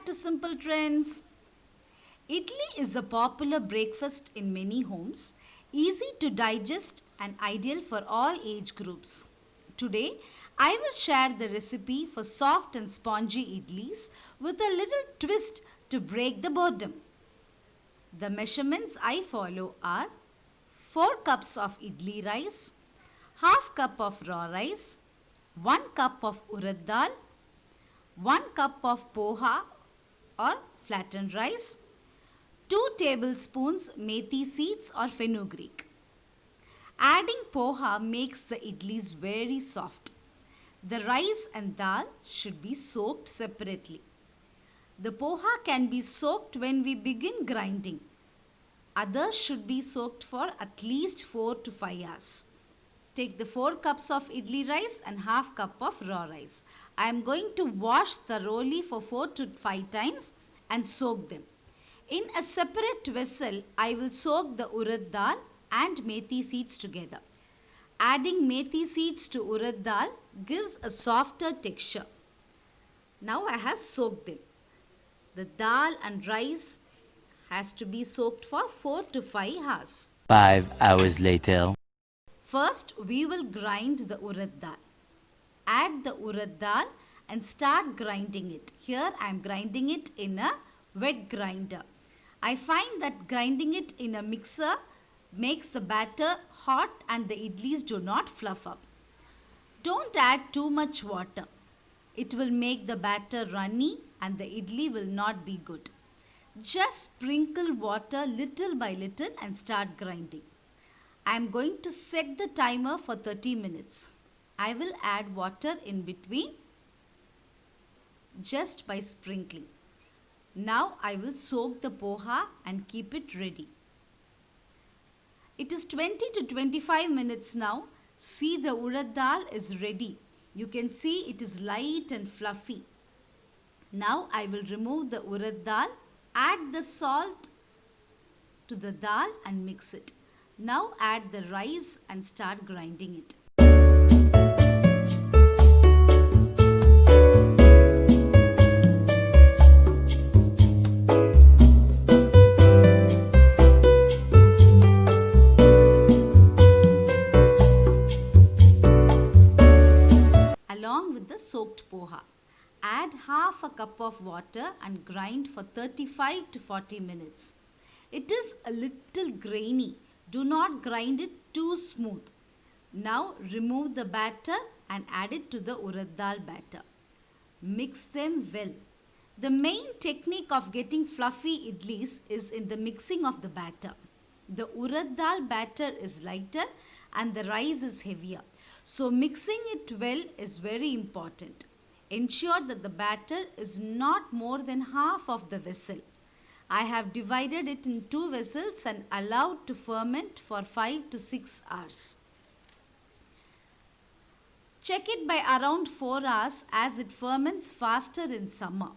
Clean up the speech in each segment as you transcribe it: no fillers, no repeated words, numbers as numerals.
back to Simple Trends. Idli is a popular breakfast in many homes, easy to digest and ideal for all age groups. Today, I will share the recipe for soft and spongy idlis with a little twist to break the boredom. The measurements I follow are 4 cups of idli rice, half cup of raw rice, 1 cup of urad dal, 1 cup of poha or flattened rice, 2 tablespoons methi seeds or fenugreek. Adding poha makes the idlis very soft. The rice and dal should be soaked separately. The poha can be soaked when we begin grinding. Others should be soaked for at least 4 to 5 hours. Take the 4 cups of idli rice and half cup of raw rice. I am going to wash thoroughly for 4 to 5 times and soak them. In a separate vessel, I will soak the urad dal and methi seeds together. Adding methi seeds to urad dal gives a softer texture. Now I have soaked them. The dal and rice has to be soaked for 4 to 5 hours. 5 hours later. First, we will grind the urad dal. Add the urad dal and start grinding it. Here I am grinding it in a wet grinder. I find that grinding it in a mixer makes the batter hot and the idlis do not fluff up. Don't add too much water. It will make the batter runny and the idli will not be good. Just sprinkle water little by little and start grinding. I am going to set the timer for 30 minutes. I will add water in between just by sprinkling. Now I will soak the poha and keep it ready. It is 20 to 25 minutes now. See, the urad dal is ready. You can see it is light and fluffy. Now I will remove the urad dal, add the salt to the dal and mix it. Now add the rice and start grinding it. Along with the soaked poha. Add half a cup of water and grind for 35 to 40 minutes. It is a little grainy. Do not grind it too smooth. Now remove the batter and add it to the urad dal batter. Mix them well. The main technique of getting fluffy idlis is in the mixing of the batter. The urad dal batter is lighter and the rice is heavier. So mixing it well is very important. Ensure that the batter is not more than half of the vessel. I have divided it in 2 vessels and allowed to ferment for 5 to 6 hours. Check it by around 4 hours as it ferments faster in summer.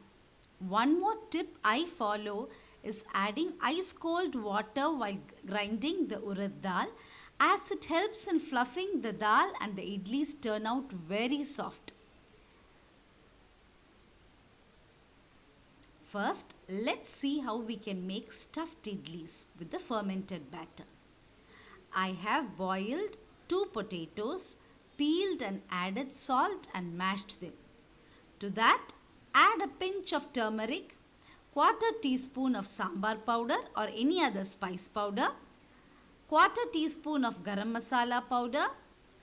One more tip I follow is adding ice cold water while grinding the urad dal, as it helps in fluffing the dal and the idlis turn out very soft. First, let's see how we can make stuffed idlis with the fermented batter. I have boiled 2 potatoes, peeled and added salt and mashed them. To that, add a pinch of turmeric, quarter teaspoon of sambar powder or any other spice powder, quarter teaspoon of garam masala powder,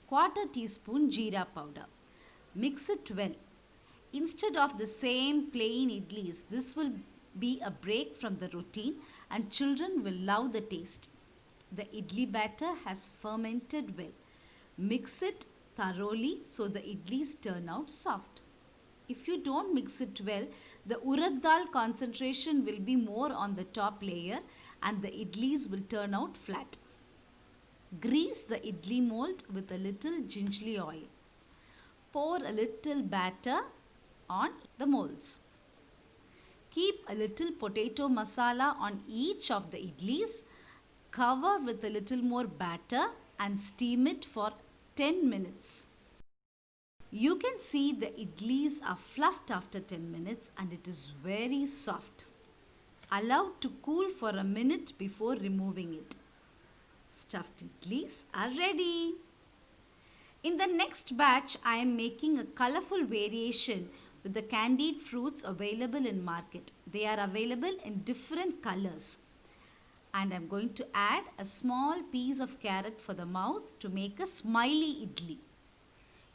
quarter teaspoon jeera powder. Mix it well. Instead of the same plain idlis, this will be a break from the routine and children will love the taste. The idli batter has fermented well. Mix it thoroughly so the idlis turn out soft. If you don't mix it well, the urad dal concentration will be more on the top layer and the idlis will turn out flat. Grease the idli mold with a little gingerly oil. Pour a little batter on the molds. Keep a little potato masala on each of the idlis. Cover with a little more batter and steam it for 10 minutes. You can see the idlis are fluffed after 10 minutes and it is very soft. Allowed to cool for a minute before removing it. Stuffed idlis are ready. In the next batch, I am making a colorful variation with the candied fruits available in market. They are available in different colors. And I'm going to add a small piece of carrot for the mouth to make a smiley idli.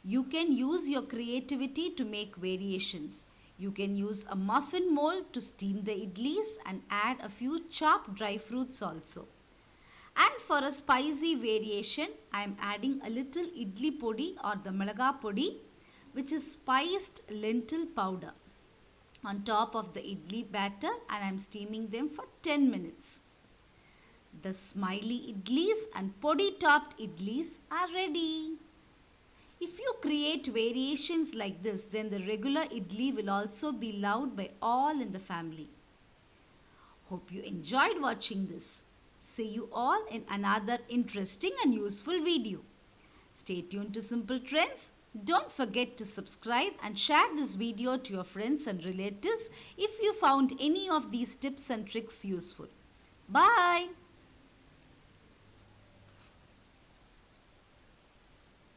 You can use your creativity to make variations. You can use a muffin mold to steam the idlis and add a few chopped dry fruits also. And for a spicy variation, I am adding a little idli podi or the malaga podi, which is spiced lentil powder, on top of the idli batter, and I am steaming them for 10 minutes. The smiley idlis and podi topped idlis are ready. If you create variations like this, then the regular idli will also be loved by all in the family. Hope you enjoyed watching this. See you all in another interesting and useful video. Stay tuned to Simple Trends. Don't forget to subscribe and share this video to your friends and relatives if you found any of these tips and tricks useful. Bye.